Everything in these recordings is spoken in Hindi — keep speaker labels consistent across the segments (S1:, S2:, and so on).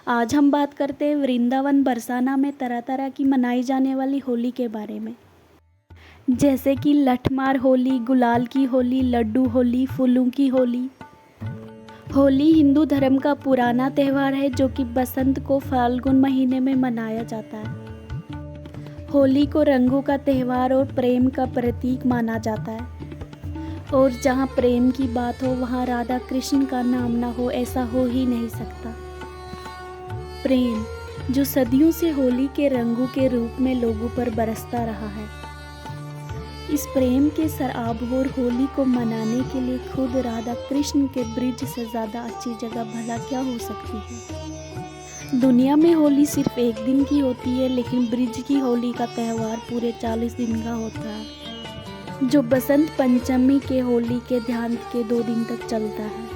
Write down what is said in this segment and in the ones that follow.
S1: आज हम बात करते हैं वृंदावन बरसाना में तरह तरह की मनाई जाने वाली होली के बारे में। जैसे कि लठमार होली, गुलाल की होली, लड्डू होली, फूलों की होली। होली हिंदू धर्म का पुराना त्यौहार है जो कि बसंत को फाल्गुन महीने में मनाया जाता है। होली को रंगों का त्यौहार और प्रेम का प्रतीक माना जाता है। और जहाँ प्रेम की बात हो वहाँ राधा कृष्ण का नाम ना हो, ऐसा हो ही नहीं सकता। प्रेम जो सदियों से होली के रंगों के रूप में लोगों पर बरसता रहा है। इस प्रेम के सराबोर होली को मनाने के लिए खुद राधा कृष्ण के ब्रिज से ज़्यादा अच्छी जगह भला क्या हो सकती है। दुनिया में होली सिर्फ एक दिन की होती है, लेकिन ब्रिज की होली का त्यौहार पूरे 40 दिन का होता है, जो बसंत पंचमी के होली के ध्यान के 2 दिन तक चलता है,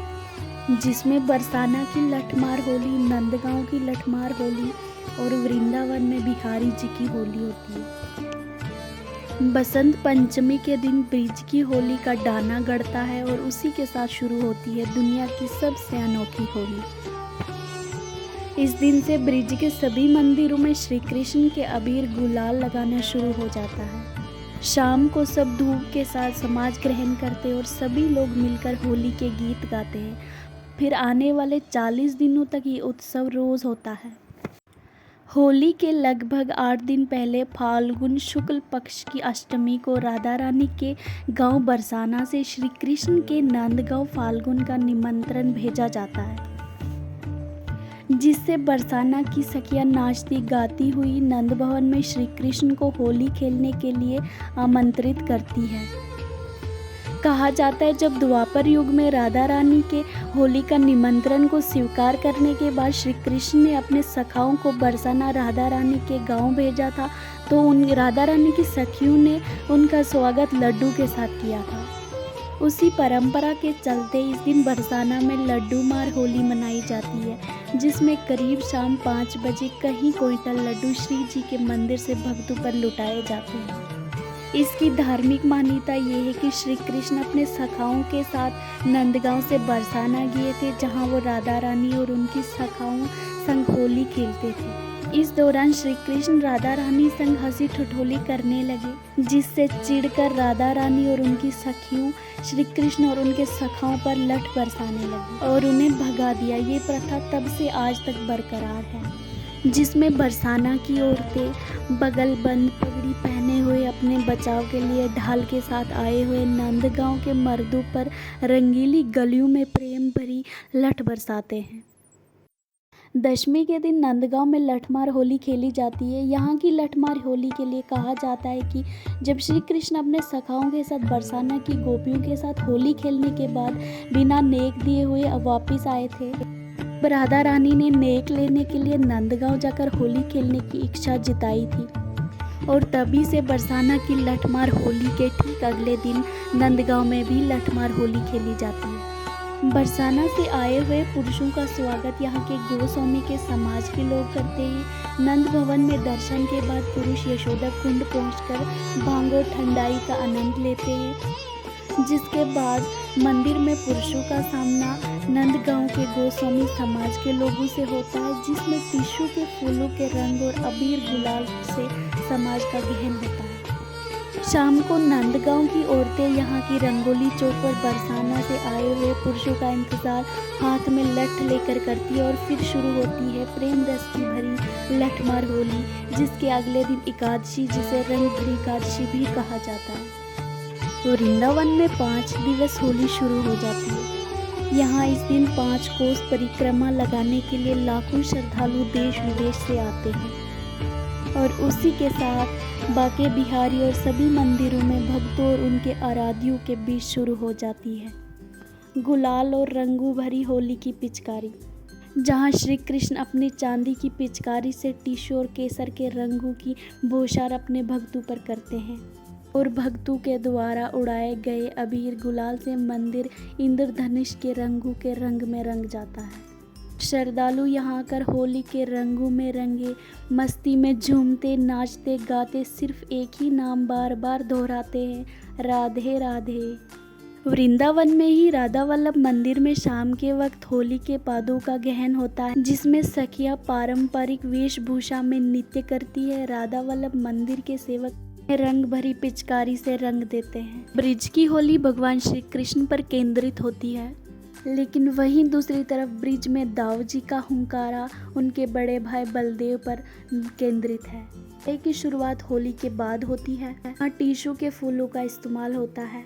S1: जिसमें बरसाना की लठमार होली, नंदगांव की लठमार होली और वृंदावन में बिहारी जी की होली होती है। बसंत पंचमी के दिन ब्रिज की होली का डाना गड़ता है और उसी के साथ शुरू होती है दुनिया की सबसे अनोखी होली। इस दिन से ब्रिज के सभी मंदिरों में श्री कृष्ण के अबीर गुलाल लगाना शुरू हो जाता है। शाम को सब धूप के साथ समाज ग्रहण करते और सभी लोग मिलकर होली के गीत गाते हैं। फिर आने वाले 40 दिनों तक ये उत्सव रोज होता है। होली के लगभग 8 दिन पहले फाल्गुन शुक्ल पक्ष की अष्टमी को राधा रानी के गांव बरसाना से श्री कृष्ण के नंदगांव फाल्गुन का निमंत्रण भेजा जाता है, जिससे बरसाना की सखियां नाचती गाती हुई नंद भवन में श्री कृष्ण को होली खेलने के लिए आमंत्रित करती है। कहा जाता है जब द्वापर युग में राधा रानी के होली का निमंत्रण को स्वीकार करने के बाद श्री कृष्ण ने अपने सखाओं को बरसाना राधा रानी के गांव भेजा था, तो उन राधा रानी की सखियों ने उनका स्वागत लड्डू के साथ किया था। उसी परंपरा के चलते इस दिन बरसाना में लड्डू मार होली मनाई जाती है, जिसमें करीब शाम 5 बजे कहीं क्विंटल लड्डू श्री जी के मंदिर से भक्तों पर लुटाए जाते हैं। इसकी धार्मिक मान्यता ये है कि श्री कृष्ण अपने सखाओं के साथ नंदगांव से बरसाना गए थे, जहां वो राधा रानी और उनकी सखाओं संग होली खेलते थे। इस दौरान श्री कृष्ण राधा रानी संग हंसी ठिठोली करने लगे, जिससे चिढ़कर राधा रानी और उनकी सखियों श्री कृष्ण और उनके सखाओं पर लठ बरसाने लगी और उन्हें भगा दिया। ये प्रथा तब से आज तक बरकरार है, जिसमें बरसाना की औरतें बगल बंद पगड़ी पहने हुए अपने बचाव के लिए ढाल के साथ आए हुए नंदगांव के मर्दों पर रंगीली गलियों में प्रेम भरी लठ बरसाते हैं। दशमी के दिन नंदगांव में लठमार होली खेली जाती है। यहाँ की लठमार होली के लिए कहा जाता है कि जब श्री कृष्ण अपने सखाओं के साथ बरसाना की गोपियों के साथ होली खेलने के बाद बिना नेक दिए हुए वापिस आए थे, राधा रानी ने नेक लेने के लिए नंदगांव जाकर होली खेलने की इच्छा जताई थी, और तभी से बरसाना की लठमार होली के ठीक अगले दिन नंदगांव में भी लठमार होली खेली जाती है। बरसाना से आए हुए पुरुषों का स्वागत यहाँ के गोस्वामी के समाज के लोग करते हैं। नंद भवन में दर्शन के बाद पुरुष यशोदा कुंड पहुंचकर भांग और ठंडाई का आनंद लेते हैं, जिसके बाद मंदिर में पुरुषों का सामना नंदगांव के गोस्वामी समाज के लोगों से होता है, जिसमें टिश्यू के फूलों के रंग और अबीर गुलाल से समाज का गहन होता है। शाम को नंदगांव की औरतें यहाँ की रंगोली चौक पर बरसाना से आए हुए पुरुषों का इंतजार हाथ में लठ लेकर करती है, और फिर शुरू होती है प्रेम रस की भरी लठमार होली, जिसके अगले दिन एकादशी, जिसे रंग भरी एकादशी भी कहा जाता है। वृंदावन में 5 दिवस होली शुरू हो जाती है। यहाँ इस दिन 5 कोस परिक्रमा लगाने के लिए लाखों श्रद्धालु देश विदेश से आते हैं, और उसी के साथ बाके बिहारी और सभी मंदिरों में भक्तों और उनके आराध्यों के बीच शुरू हो जाती है गुलाल और रंगों भरी होली की पिचकारी, जहाँ श्री कृष्ण अपनी चांदी की पिचकारी से टिश्यू और केसर के रंगों की बौछार अपने भक्तों पर करते हैं, और भक्तों के द्वारा उड़ाए गए अबीर गुलाल से मंदिर इंद्रधनुष के रंगों के रंग में रंग जाता है। श्रद्धालु यहाँ आकर होली के रंगों में रंगे मस्ती में झूमते नाचते गाते सिर्फ एक ही नाम बार बार दोहराते हैं, राधे राधे वृंदावन में ही राधा वल्लभ मंदिर में शाम के वक्त होली के पादों का गहन होता है, जिसमें सखियां पारंपरिक वेशभूषा में नृत्य करती है। राधा वल्लभ मंदिर के सेवक रंग भरी पिचकारी से रंग देते हैं। ब्रिज की होली भगवान श्री कृष्ण पर केंद्रित होती है, लेकिन वहीं दूसरी तरफ ब्रिज में दाऊ जी का हुंकारा उनके बड़े भाई बलदेव पर केंद्रित है। की शुरुआत होली के बाद होती है। यहाँ टीशू के फूलों का इस्तेमाल होता है।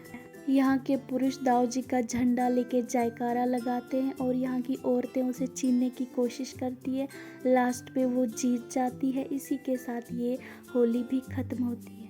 S1: यहाँ के पुरुष दाऊ जी का झंडा लेके जयकारा लगाते हैं और यहाँ की औरतें उसे छीनने की कोशिश करती है। लास्ट पे वो जीत जाती है। इसी के साथ ये होली भी खत्म होती है।